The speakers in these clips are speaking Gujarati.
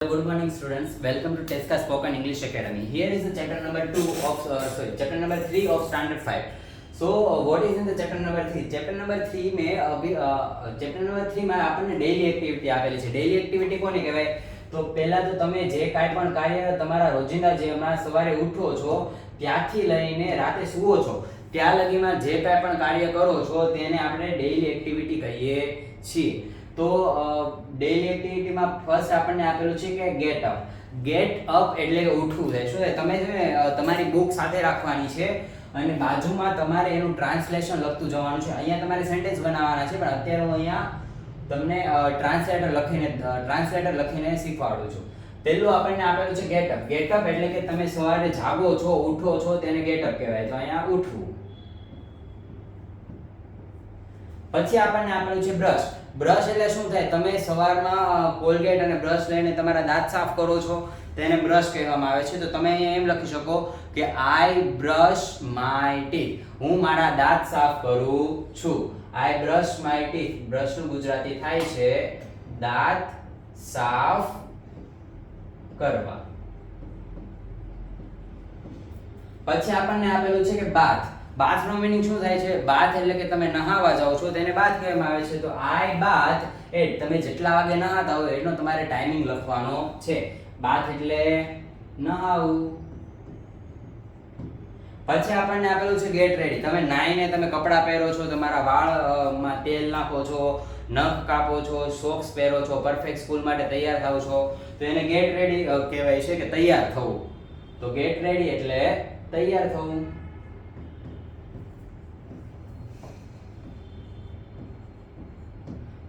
Good morning, students. Welcome to Tesca Spoken English Academy. Here is the chapter number chapter number 3 of standard 5. So, what is in the chapter number 3? Chapter number 3 में अभी chapter number 3 में આપણને ડેઈલી એક્ટિવિટી આપેલી છે. ડેઈલી એક્ટિવિટી કોને કહેવાય? તો પહેલા તો તમે જે કાંઈ પણ કાર્ય તમારા રોજિંદા જે હમણાં સવારે ઉઠો છો ત્યાંથી લઈને રાતે સૂવો છો ત્યાં લગીમાં જે કાંઈ પણ કાર્ય કરો છો તેને આપણે ડેઈલી એક્ટિવિટી કહીએ છીએ. તો ડેઈલી એક્ટિવિટીમાં ફર્સ્ટ આપણને આપેલું છે કે ગેટ અપ એટલે કે ઉઠવું છે. શું છે? તમે છે ને તમારી બુક સાથે રાખવાની છે અને બાજુમાં તમારે એનું ટ્રાન્સલેશન લખતું જવાનું છે. અહીંયા તમારે સેન્ટેન્સ બનાવવાના છે, પણ અત્યારે હું અહીંયા તમને ટ્રાન્સલેટર લખીને શીખવાડું છું. પહેલું આપણને આપેલું છે ગેટ અપ એટલે કે તમે સવારે જાગો છો, ઉઠો છો તેને ગેટ અપ કહેવાય. તો અહીંયા ઉઠવું. પછી આપણને આપેલું છે બ્રશ એટલે શું થાય? તમે સવારમાં કોલગેટ અને બ્રશ લઈને તમારા દાંત સાફ કરો છો તેને બ્રશ કહેવામાં આવે છે. તો તમે અહીંયા એમ લખી શકો કે આઈ બ્રશ માય ટીથ. હું મારા દાંત સાફ કરું છું. આઈ બ્રશ માય ટીથ. બ્રશનું ગુજરાતી થાય છે દાંત સાફ કરવા. પછી આપણને આપેલું છે કે બાથ નો મીનિંગ શું થાય છે? બાથ એટલે કે તમે નહાવા જાઓ છો તેને બાથ કહેવામાં આવે છે. તો આઈ બાથ એટ તમે જેટલા વાગે નહાતા હોય એનો તમારે ટાઈમિંગ લખવાનો છે. બાથ એટલે નહાવું. પછી આપણને આપેલું છે ગેટ રેડી. તમે નાઈને તમે કપડાં પહેરો છો, તમારા વાળમાં તેલ નાખો છો, નખ કાપો છો, સોક્સ પહેરો છો, પરફેક્ટ સ્કૂલ માટે તૈયાર થાવ છો તો એને ગેટ રેડી કહેવાય છે કે તૈયાર થવું. તો ગેટ રેડી એટલે તૈયાર થવું.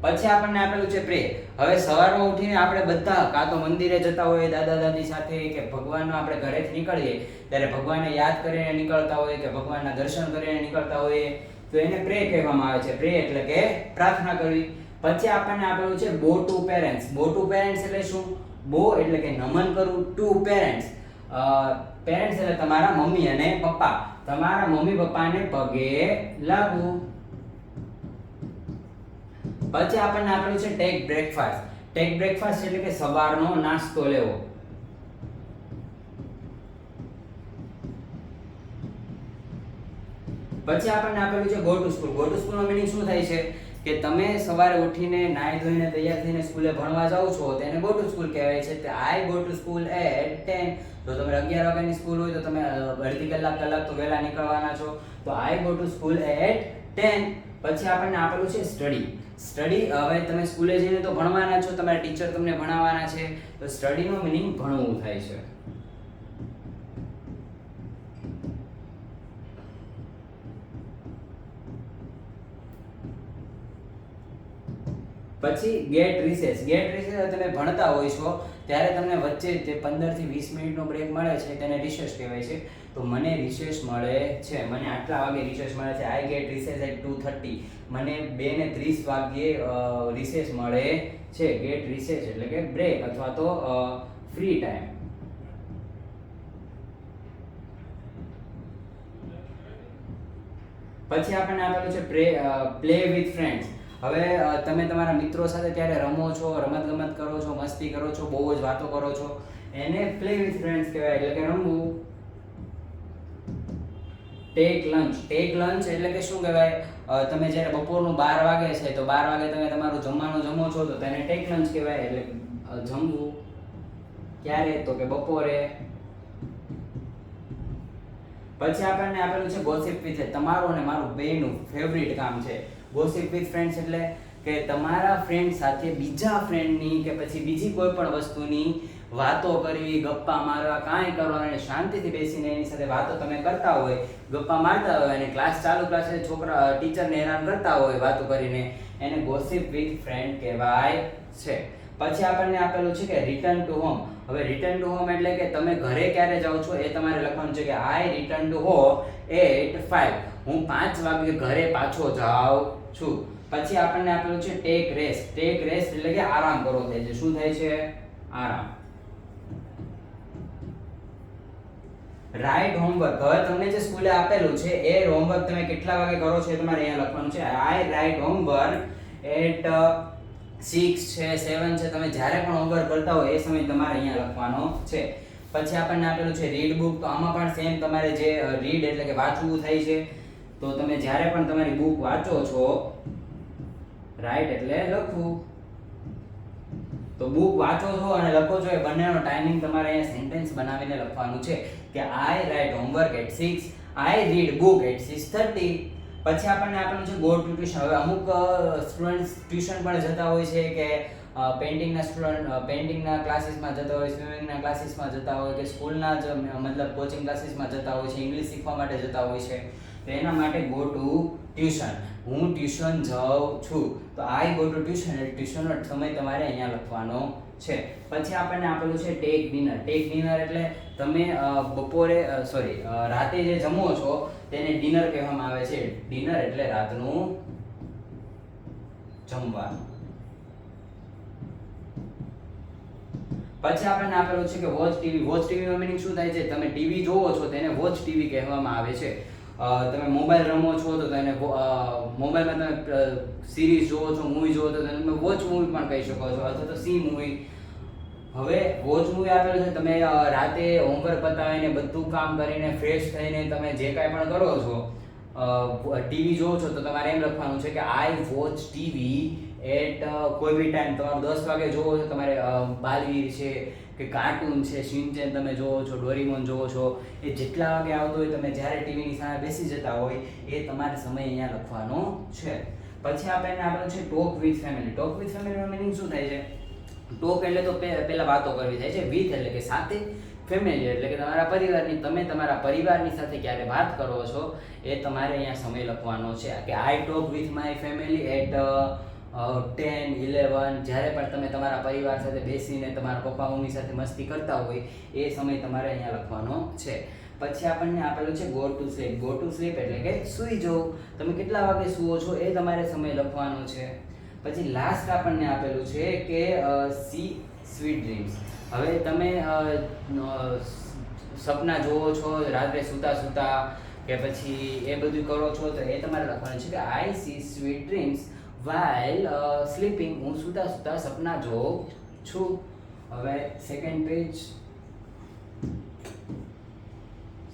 પછી આપણને આપેલું છે પ્રે. હવે સવારમાં ઉઠીને આપણે બધા કાં તો મંદિરે જતા હોઈએ દાદા દાદી સાથે, કે ભગવાનનો આપણે ઘરેથી નીકળીએ ત્યારે ભગવાનને યાદ કરીને નીકળતા હોઈએ કે ભગવાનના દર્શન કરીને નીકળતા હોઈએ તો એને પ્રે કહેવામાં આવે છે. પ્રે એટલે કે પ્રાર્થના કરવી. પછી આપણને આપેલું છે બો ટુ પેરેન્ટ્સ. બો ટુ પેરેન્ટ્સ એટલે શું? બો એટલે કે નમન કરવું, ટુ પેરેન્ટ્સ. પેરેન્ટ્સ એટલે તમારા મમ્મી અને પપ્પા. તમારા મમ્મી પપ્પાને પગે લાગવું. પછી આપણને આપેલું છે ટેક બ્રેકફાસ્ટ. ટેક બ્રેકફાસ્ટ એટલે કે સવારનો નાસ્તો લેવો. પછી આપણને આપેલું છે go to school. Go to school નો મીનિંગ શું થાય છે? કે તમે સવારે ઉઠીને નાઈ ધોઈને તૈયાર થઈને સ્કૂલે ભણવા જાઓ છો તેને ગો ટુ સ્કૂલ કહેવાય છે. I go to school at 10. તો તમે 11 વાગ્યાની સ્કૂલ હોય તો તમે અડધી કલાક તો વહેલા નીકળવાના છો. તો I go to school at 10. પછી આપણને આપેલું છે સ્ટડી. હવે તમે સ્કૂલે જઈને તો ભણવાના છો, તમારા ટીચર તમને ભણાવવાના છે. તો સ્ટડીનો મીનિંગ ભણવું થાય છે. પછી ગેટ રિસેસ. ગેટ રિસેસ તમે ભણતા હોય છો ત્યારે તમને વચ્ચે જે 15 થી 20 મિનિટનો બ્રેક મળે છે તેને રિસેસ કહેવાય છે. તો મને રિસેસ મળે છે, મને આટલા વાગે રિસેસ મળે છે. I get recess at 2:30. મને 2:30 વાગ્યે રિસેસ મળે છે. ગેટ રિસેસ એટલે કે બ્રેક અથવા તો ફ્રી ટાઈમ. પછી આપણને આપેલું છે પ્લે વિથ ફ્રેન્ડ્સ. હવે તમે તમારા મિત્રો સાથે ત્યારે રમો છો, રમત કરો છો, મસ્તી કરો છો, બહુ જ વાતો કરો છો એને પ્લે વિથ ફ્રેન્ડ્સ કહેવાય એટલે કે રમવું. Tech lunch. ટેક લંચ એટલે કે શું કહેવાય? તમે જ્યારે બપોરનું 12 વાગે છે તો 12 વાગે તમે તમારું જમવાનું જમો છો તો તેને ટેક લંચ કહેવાય એટલે જમવું. ક્યારે? તો કે બપોરે. પછી આપણને આપેલું છે ગોસિપ વિથ. તમારું અને મારું બેયનું ફેવરિટ કામ છે. ગોસિપ વિથ ફ્રેન્ડ્સ એટલે કે તમારા ફ્રેન્ડ સાથે બીજા ફ્રેન્ડની કે પછી બીજી કોઈ પણ વસ્તુની વાતો કરવી, ગપ્પા મારવા, કાંઈ કરવા અને શાંતિથી બેસીને એની સાથે વાતો તમે કરતા હોય, ગપ્પા મારતા હોય અને ક્લાસ ચાલુ ક્લાસે છોકરા ટીચરને હેરાન કરતા હોય વાતો કરીને એને ગોસિપ વિથ ફ્રેન્ડ કહેવાય છે. પછી આપણને આપેલું છે કે રિટર્ન ટુ હોમ. હવે રિટર્ન ટુ હોમ એટલે કે તમે ઘરે ક્યારે જાઓ છો એ તમારે લખવાનું છે કે I return to home at 5. હું 5 વાગે ઘરે પાછો જાઉં છું. પછી આપણને આપેલું છે ટેક રેસ્ટ. ટેક રેસ્ટ એટલે કે આરામ કરો થાય છે. શું થાય છે? આરામ. Write homework. હવે તમને જે સ્કૂલે આપેલું છે એ હોમવર્ક તમે કેટલા વાગે કરો છો એ તમારે અહીંયા લખવાનું છે. આઈ રાઇટ હોમવર્ક એટ 6 છે 7 છે, તમે જ્યારે પણ હોમવર્ક કરતા હો એ સમય તમારે અહીંયા લખવાનો છે. પછી આપણને આપેલું છે રીડ બુક, તો આમાં પણ સેમ તમારે જે રીડ એટલે કે વાંચવું થાય છે. તો તમે જ્યારે પણ તમારી બુક વાંચો છો, રાઈટ એટલે લખવું, તો બુક વાંચો છો અને લખો છો એ બંનેનો ટાઈમિંગ તમારે અહીંયા સેન્ટેન્સ બનાવીને લખવાનું છે કે I write homework at 6, I read book at 6:30. પછી આપણને આપેલું છે ગો ટુ ટ્યુશન. હવે અમુક સ્ટુડન્ટ્સ ટ્યુશન પણ જતા હોય છે કે પેઇન્ટિંગના સ્ટુડન્ટ પેઇન્ટિંગના ક્લાસીસમાં જતા હોય, સ્વિમિંગના ક્લાસીસમાં જતા હોય કે સ્કૂલના જ મતલબ કોચિંગ ક્લાસીસમાં જતા હોય છે, ઇંગ્લિશ શીખવા માટે જતા હોય છે. તો એના માટે ગો ટુ ટ્યુશન, હું ટ્યુશન જાઉં છું, તો આઈ ગો ટુ ટ્યુશન, એટલે ટ્યુશનનો સમય તમારે અહીંયા લખવાનો છે. પછી આપણને આપેલું છે ટેક ડિનર. ટેક ડિનર એટલે તમે બપોરે રાતે જે જમો છો તેને ડિનર કહેવામાં આવે છે. ડિનર એટલે રાતનું જમવાનું. પછી આપણને આપેલું છે કે વોચ ટીવી. વોચ ટીવી નો મીનિંગ શું થાય છે? તમે ટીવી જોવો છો તેને વોચ ટીવી કહેવામાં આવે છે. તમે મોબાઈલ રમો છો તો તેને મોબાઈલમાં તમે સિરીઝ જોવો છો, મૂવી જોવો તો તમે વોચ મૂવી પણ કહી શકો છો, અથવા તો સી મૂવી. હવે વોચ મૂવી આપેલું છે, તમે રાતે હોમવર્ક પતાવીને બધું કામ કરીને ફ્રેશ થઈને તમે જે કાંઈ પણ કરો છો, ટીવી જોવો છો, તો તમારે એમ લખવાનું છે કે આઈ વોચ ટીવી એટ કોઈ બી ટાઈમ. તમારે 10 વાગે જોવો છો, તમારે બાલવીર છે કે કાર્ટૂન છે, શિનચેન તમે જોવો છો, ડોરેમોન જોવો છો, એ જેટલા વાગે આવતો હોય તમે જ્યારે ટીવીની સામે બેસી જતા હોય એ તમારે સમય અહીંયા લખવાનો છે. પછી આપણને આપેલું છે talk with family. Talk with ફેમિલીનો મીનિંગ શું થાય છે? ટોક એટલે તો પહેલા વાતો કરવી થાય છે, વિથ એટલે કે સાથે, ફેમિલી એટલે કે તમારા પરિવારની, તમે તમારા પરિવારની સાથે ક્યારે વાત કરો છો એ તમારે અહીંયા સમય લખવાનો છે. કે I talk with my family at 10, 11, જ્યારે પણ તમે તમારા પરિવાર સાથે બેસીને તમારા પપ્પા મમ્મી સાથે મસ્તી કરતા હોય એ સમય તમારે અહીંયા લખવાનો છે. પછી આપણને આપેલું છે go to sleep. Go to sleep એટલે કે સૂઈ જવું. તમે કેટલા વાગે સૂવો છો એ તમારે સમય લખવાનો છે. પછી લાસ્ટ આપણને આપેલું છે કે સી સ્વીટ ડ્રીમ્સ. હવે તમે સપના જોવો છો રાત્રે સૂતા સૂતા કે પછી એ બધું કરો છો, તો એ તમારે લખવાનું છે કે I see sweet dreams while sleeping. હું સૂતા સૂતા સપના જોઉં છું. હવે સેકન્ડ પેજ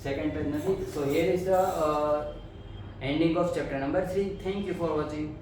નથી. So here is the ending of chapter number 3. Thank you for watching.